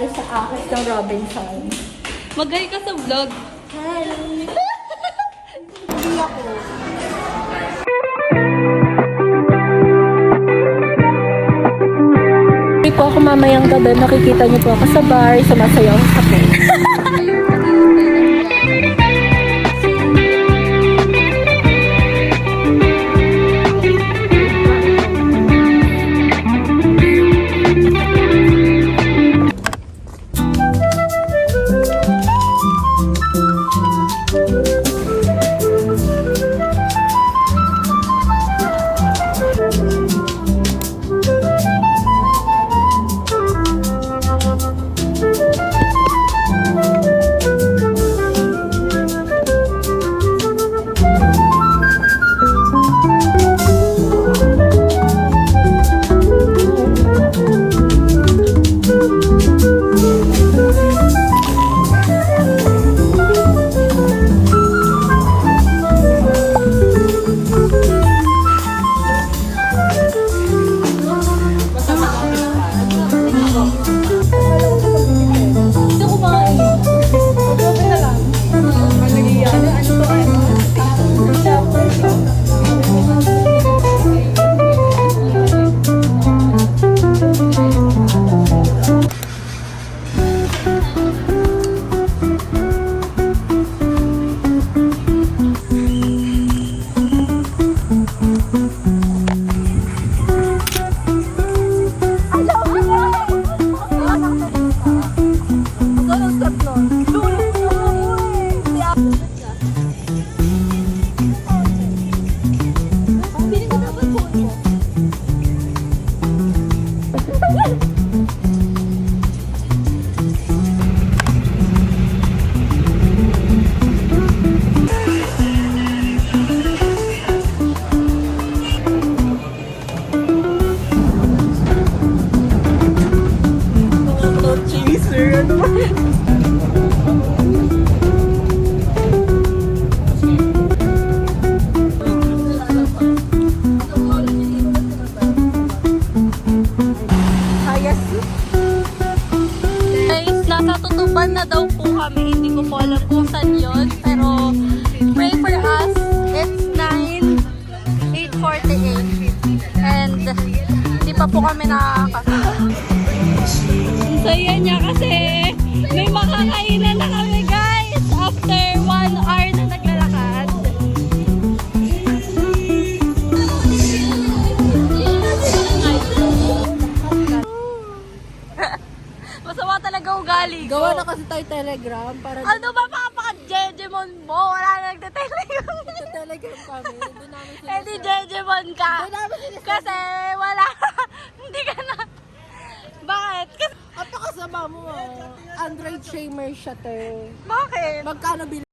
nangyari sa akin ng Robinson. Mag-hi ka sa vlog. Hi! Hindi ako. Hindi po ako mamayang gabi. Nakikita niyo po ako sa bar. Sumasayaw sa po. Natutuban na daw po kami. Hindi ko po alam kung saan yun. Pero pray for us. It's 8:48. And hindi pa po kami nakakasama. Ang saya niya kasi may makakainan na kami guys. After 1 hour na naglalakad. Masama talaga ugali ko. Gawa na kasi tayo telegram para Ano ba mapaka-jejemon mo? Wala na nagte-telegram. telegram kami. Doon namin sila. Eh di jejemon ka. Doon namin sila. Kasi wala. Hindi ka na. Bakit? Kasi, Apakasama mo. Android shamer siya, te. bakit? Magkano